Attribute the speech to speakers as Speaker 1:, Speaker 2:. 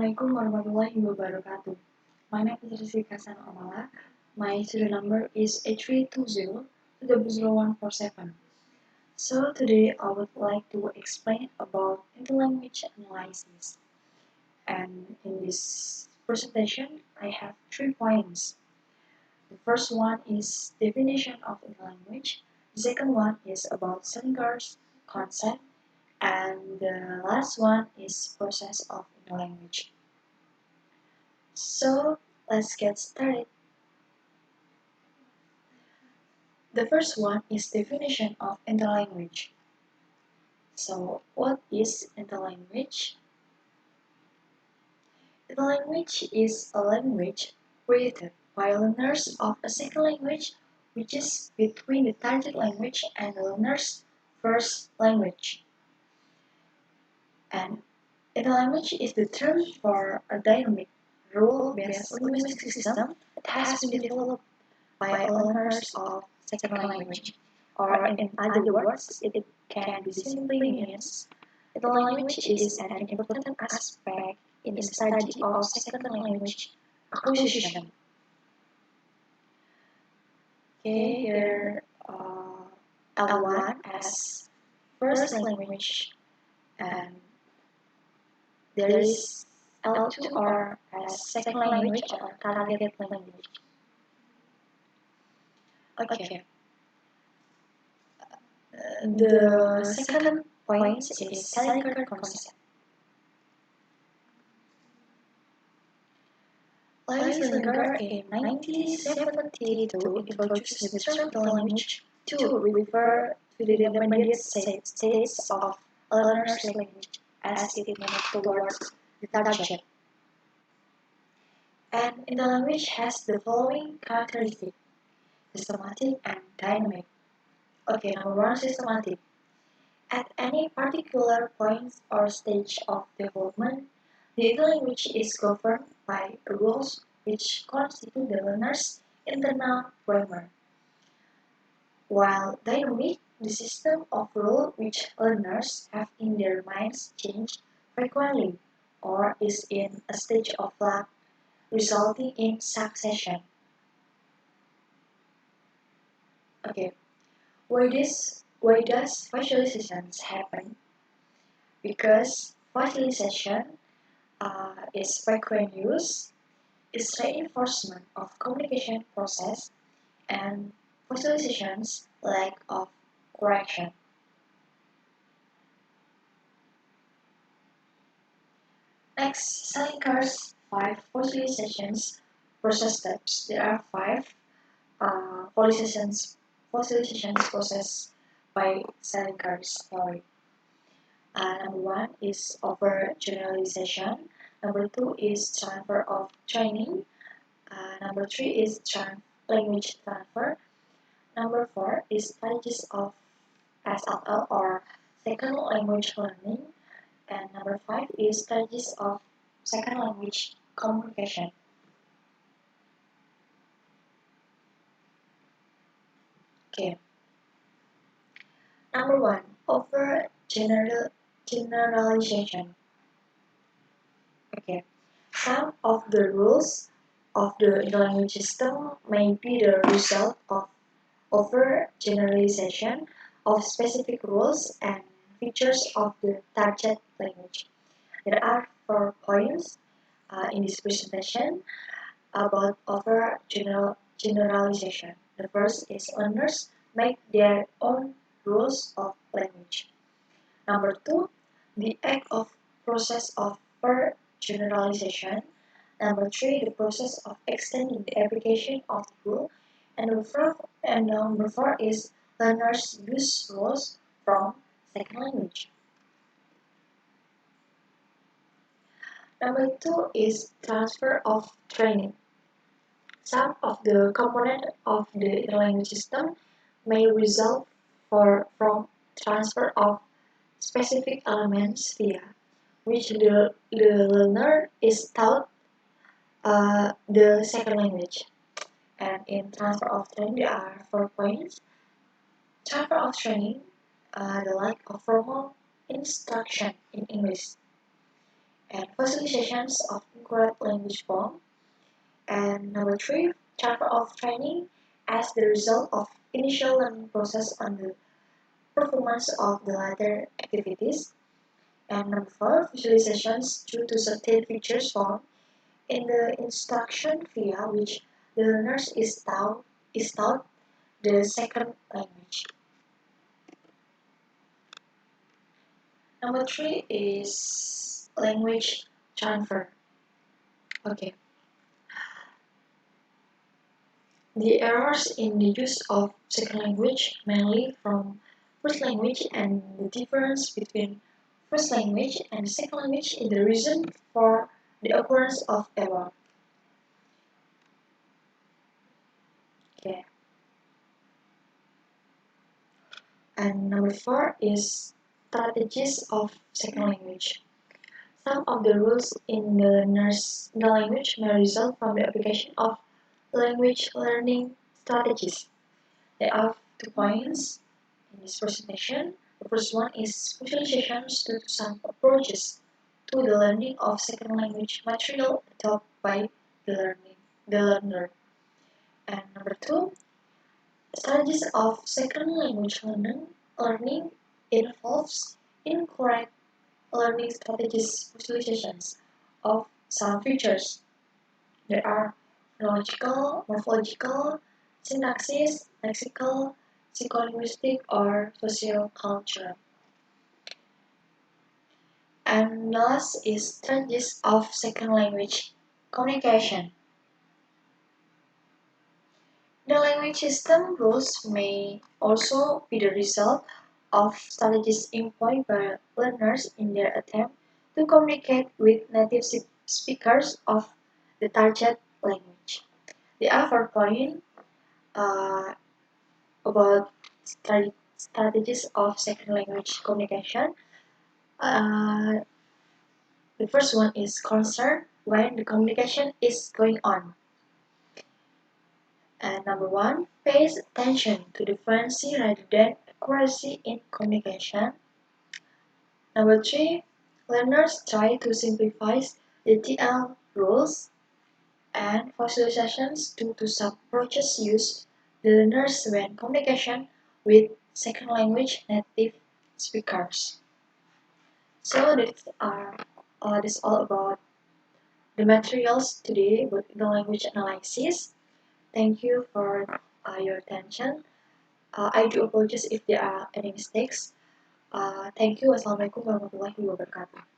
Speaker 1: Assalamualaikum warahmatullahi wabarakatuh. My name is Rizkika Ahsanu Amala. My student number is 8320-00147. So today I would like to explain about interlanguage analysis. And in this presentation, I have 3 points. The first one is definition of interlanguage. The second one is about Selinger's concept. And the last one is process of interlanguage. So let's get started. The first one is definition of interlanguage. So what is interlanguage? Interlanguage is a language created by learners of a second language which is between the target language and the learner's first language. And interlanguage is the term for a dynamic, rule-based linguistic system that has been developed by learners of second language. Or in other words, it can be simply means that the language is an important aspect in the study of second language acquisition. Okay, here L1 as first language, and there is L2 or as second language or target language. Okay. The second point is Selinger's concept. Selinger in 1972 introduced the term language to refer to the intermediate states of a learner's language as it moves towards the target. And in the language has the following characteristics: systematic and dynamic. Okay, number one, systematic. At any particular point or stage of development, the language is governed by rules which constitute the learner's internal grammar. While dynamic, the system of rules which learners have in their minds change frequently or is in a stage of flux, resulting in succession. Okay, why does visualizations happen? Because visualization is frequent use, is reinforcement of communication process, and visualization's lack of correction. Next, Selinger's 5 visualizations process steps. There are 5 visualizations process by Selinger's theory. Number 1 is overgeneralization. Number 2 is transfer of training. Number 3 is language transfer. Number 4 is strategies of SLL or second language learning. And number 5 is strategies of second language communication. Okay. Number 1, overgeneralization. Okay. Some of the rules of the language system may be the result of overgeneralization of specific rules and features of the target language. There are 4 points in this presentation about overgeneralization. The first is learners make their own rules of language. Number 2, the act of process of overgeneralization. Number 3, the process of extending the application of the rule. And number 4 is learners use rules from second language. Number 2 is transfer of training. Some of the components of the language system may result from transfer of specific elements via which the learner is taught the second language. And in transfer of training, there are 4 points. Transfer of training, the lack of formal instruction in English. and facilitations of incorrect language form. And number three, transfer of training as the result of initial learning process on the performance of the latter activities. And number four, visualizations due to certain features found in the instruction via which the learners is taught the second language. Number three is language transfer. Okay. The errors in the use of second language, mainly from first language, and the difference between first language and second language is the reason for the occurrence of error. Okay. And number four is strategies of second language. Some of the rules in the language may result from the application of language learning strategies. There are 2 points in this presentation. The first one is specializations due to some approaches to the learning of second language material adopted by the learner. And number two, strategies of second language learning involves incorrect learning strategies specializations of some features. There are phonological, morphological, syntaxis, lexical, psycholinguistic, or sociocultural. And last is strategies of second language communication. The language system rules may also be the result of strategies employed by learners in their attempt to communicate with native speakers of the target language. The other point about strategies of second language communication. Uh, the first one is concern when the communication is going on. And number one, pays attention to the fluency rather than accuracy in communication. Number three, learners try to simplify the TL rules and facilitations due to some approaches use the learners when communication with second language native speakers. So this all about the materials today with the language analysis. Thank you for your attention. I do apologize if there are any mistakes. Thank you. Wassalamualaikum warahmatullahi wabarakatuh.